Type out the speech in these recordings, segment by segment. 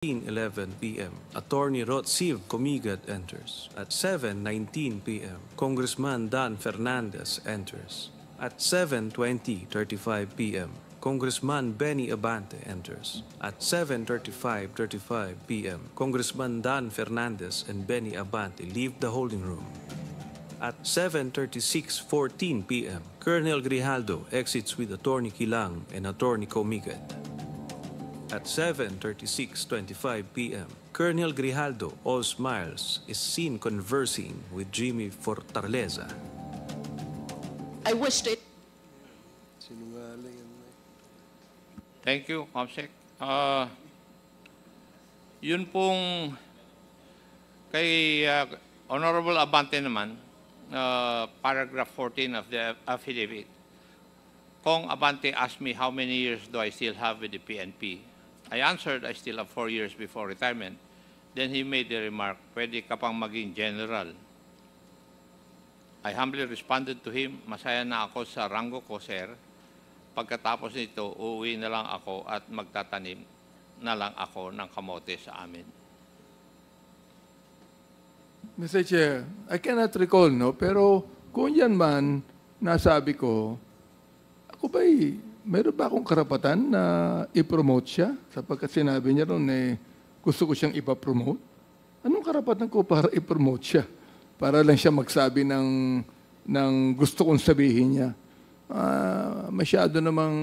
11 p.m., Attorney Rotsiv Comigat enters. At 7:19 p.m., Congressman Dan Fernandez enters. At 7:35 p.m., Congressman Benny Abante enters. At 7:35 p.m., Congressman Dan Fernandez and Benny Abante leave the holding room. At 7:36:14 p.m., Colonel Grijaldo exits with Attorney Kilang and Attorney Comigat. At 7:36:25 p.m., Colonel Grijaldo, all smiles, is seen conversing with Jimmy Fortaleza. I wish to... Thank you, Comsec. Yun pong kay Honorable Abante naman, paragraph 14 of the affidavit. Kong Abante asked me how many years do I still have with the PNP. I answered, I still have 4 years before retirement. Then he made the remark, pwede ka pang maging general. I humbly responded to him, masaya na ako sa ranggo ko, sir. Pagkatapos nito, uuwi na lang ako at magtatanim na lang ako ng kamote sa amin. Mr. Chair, I cannot recall, no? Pero kung yan man, nasabi ko, ako ba'y meron ba akong karapatan na i-promote siya? Sapagkat sinabi niya ron, gusto ko siyang ipapromote. Anong karapatan ko para i-promote siya? Para lang siya magsabi ng gusto kong sabihin niya. Masyado namang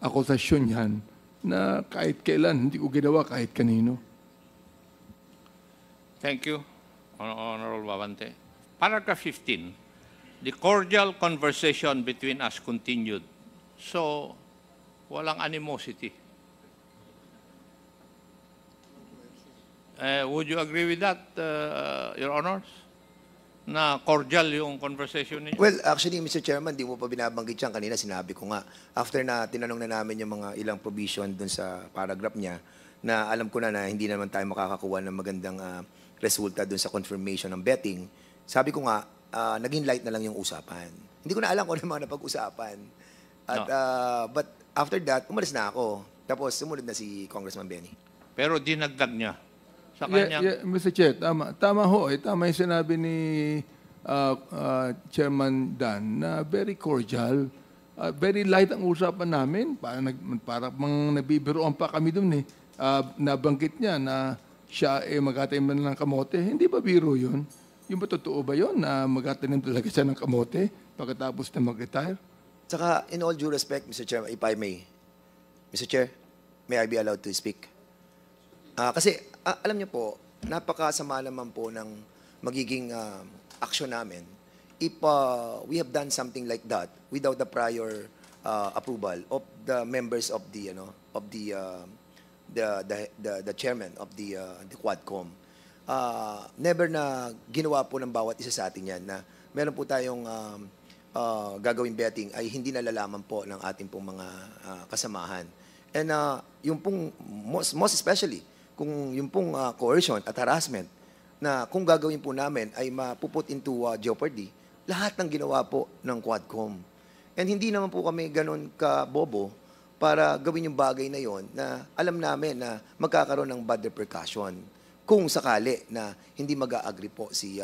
akusasyon yan na kahit kailan, hindi ko ginawa kahit kanino. Thank you, Honorable Abante. Paragraph 15. The cordial conversation between us continued. So, walang animosity. Would you agree with that, Your Honors? Na cordial yung conversation niyo? Well, actually, Mr. Chairman, di mo pa binabanggit yan. Kanina sinabi ko nga, after na tinanong na namin yung mga ilang provision dun sa paragraph niya, na alam ko na hindi naman tayo makakakuha ng magandang resulta dun sa confirmation ng betting, sabi ko nga, naging light na lang yung usapan. Hindi ko na alam kung ano mga napag-usapan. At, but after that, umalis na ako. Tapos sumunod na si Congressman Benny. Pero dinagdag niya sa kanya. Mr. Chair, tama. Tama ho. Tama yung sinabi ni Chairman Dan na very cordial. Very light ang usapan namin. Para nabibiroan pa kami dun nabanggit niya na siya magtatanim ng kamote. Hindi ba biro yun? Yung ba totoo ba yun na magtatanim talaga siya ng kamote pagkatapos na mag-retire? Saka, in all due respect, Mr. Chair, if I may, Mr. Chair, may I be allowed to speak? Kasi, alam niyo po, napakasama naman po ng magiging action namin if we have done something like that without the prior approval of the members of the, the chairman of the Quadcom. Never na ginawa po ng bawat isa sa atin yan na meron po tayong gagawing betting ay hindi nalalaman po ng ating pong mga kasamahan. And yung pong, most especially, kung yung pong coercion at harassment na kung gagawin po namin ay mapuput into jeopardy, lahat ng ginawa po ng Quadcom. And hindi naman po kami ganun ka-bobo para gawin yung bagay na yon na alam namin na magkakaroon ng bad repercussion kung sakali na hindi mag-a-agree po si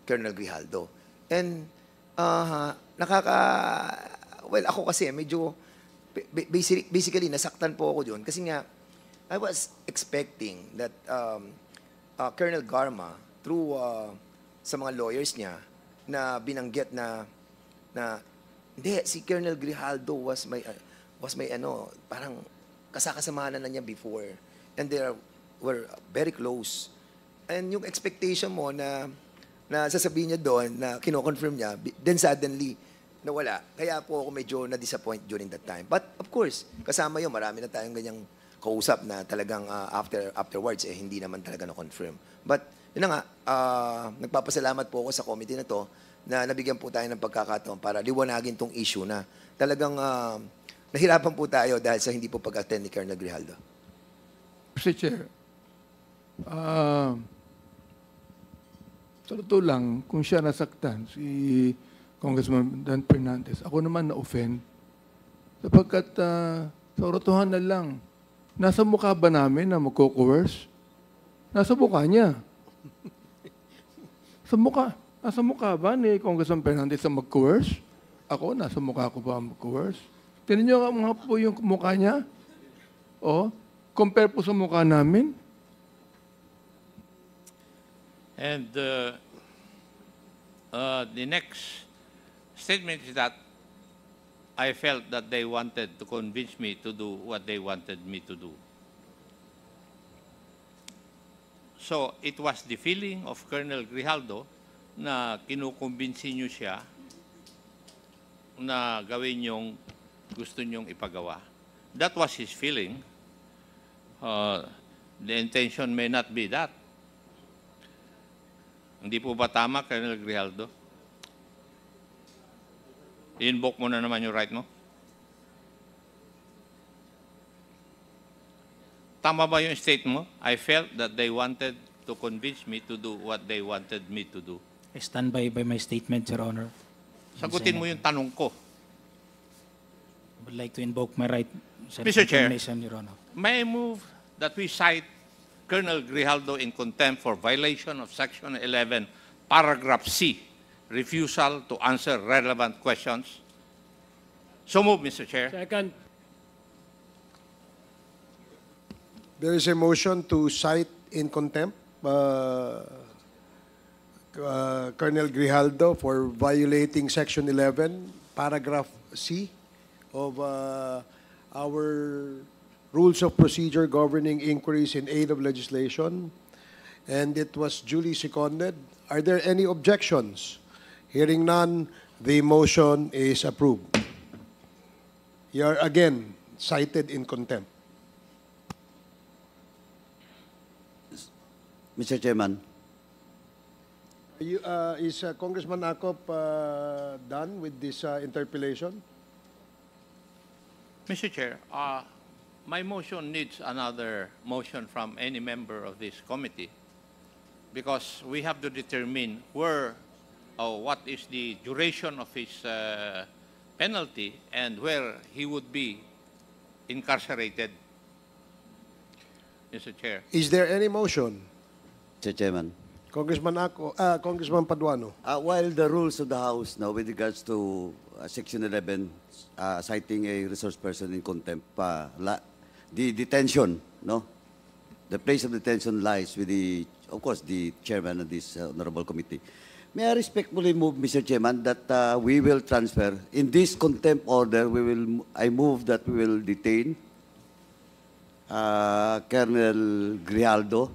Colonel Grijaldo. And well, ako kasi medyo, basically, nasaktan po ako doon. Kasi nga, I was expecting that Colonel Garma, through sa mga lawyers niya, na binanggit na hindi, si Colonel Grijaldo was my parang kasakasamahan na niya before. And they were very close. And yung expectation mo na sasabihin niya doon na kino-confirm niya, then suddenly, nawala. Kaya po ako medyo na-disappoint during that time. But of course, kasama yun, marami na tayong ganyang kausap na talagang afterwards, hindi naman talaga na-confirm. But, yun na nga, nagpapasalamat po ako sa committee na to na nabigyan po tayo ng pagkakataon para liwanagin tong issue na talagang nahirapan po tayo dahil sa hindi po pag-attend ni Colonel Grijaldo. Mr. Chair, sa totoo lang, kung siya nasaktan, si Congressman Dan Fernandez, ako naman na-offend. Sapagkat sa rotohan na lang, Nasa mukha ba namin na magko-coerce? Nasa mukha niya. Nasa mukha ba ni Congressman Fernandez na mag-coerce? Ako, nasa mukha ko ba mag-coerce? Tingnan niyo nga po yung mukha niya. O, compare po sa mukha namin. And the next statement is that I felt that they wanted to convince me to do what they wanted me to do. So it was the feeling of Colonel Grijaldo na kinukumbinsi niyo siya na gawin yung gusto niyong ipagawa. That was his feeling. The intention may not be that. Hindi po ba tama, Colonel Grijaldo? I-invoke mo na naman yung right mo. Tama ba yung state mo? I felt that they wanted to convince me to do what they wanted me to do. I stand by my statement, Your Honor. Sagutin mo yung tanong ko. I would like to invoke my right. Mr. Chair. Your Honor. May I move that we cite Colonel Grijaldo in contempt for violation of Section 11, Paragraph C, refusal to answer relevant questions? So move, Mr. Chair. Second. There is a motion to cite in contempt Colonel Grijaldo for violating Section 11, Paragraph C of our Rules of Procedure governing inquiries in aid of legislation, and it was duly seconded. Are there any objections? Hearing none, the motion is approved. You are again cited in contempt. Mr. Chairman, Is Congressman Acop done with this interpellation? Mr. Chair, my motion needs another motion from any member of this committee because we have to determine where or what is the duration of his penalty and where he would be incarcerated. Mr. Chair. Is there any motion? Mr. Chairman, Congressman Congressman Paduano. while the rules of the House now with regards to Section 11, citing a resource person in contempt, the detention, no? The place of detention lies with of course, the chairman of this honorable committee. May I respectfully move, Mr. Chairman, that we will transfer, in this contempt order, I move that we will detain Colonel Grijaldo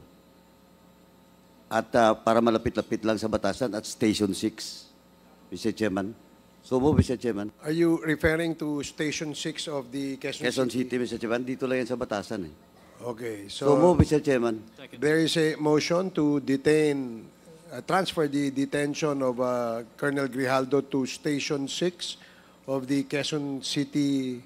at para malapit-lapit lang sa batasan at Station 6, Mr. Chairman. So move, Mr. Chairman. Are you referring to Station 6 of the Quezon City, Mr. Chairman. Dito lang yan sa batasan. Okay, So move, Mr. Chairman. there is a motion to detain, transfer the detention of Colonel Grijaldo to Station 6 of the Quezon City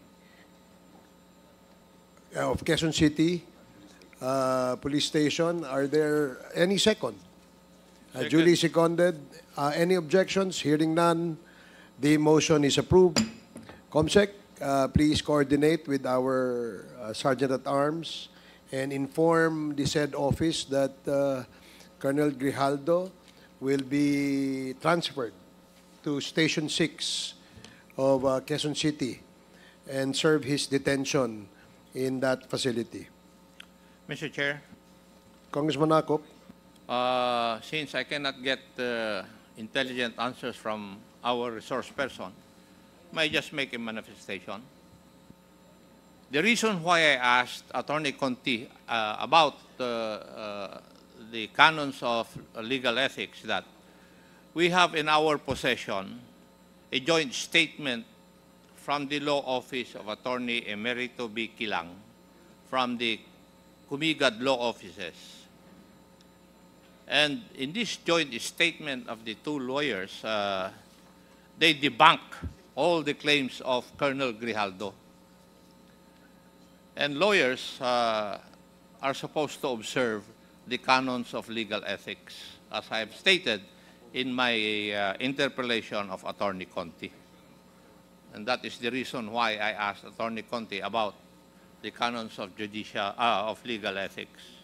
Police Station. Are there any second? Duly seconded. Any objections? Hearing none, the motion is approved. COMSEC, please coordinate with our Sergeant at Arms and inform the said office that Colonel Grijaldo will be transferred to Station 6 of Quezon City and serve his detention in that facility. Mr. Chair, Congressman Acop. since I cannot get intelligent answers from our resource person, may I just make a manifestation? The reason why I asked Attorney Conti about the canons of legal ethics that we have in our possession a joint statement from the law office of Attorney Emerito B. Kilang from the Kumigad law offices. And in this joint statement of the two lawyers, they debunk all the claims of Colonel Grijaldo. And lawyers are supposed to observe the canons of legal ethics, as I have stated in my interpellation of Attorney Conti. And that is the reason why I asked Attorney Conti about the canons of legal ethics.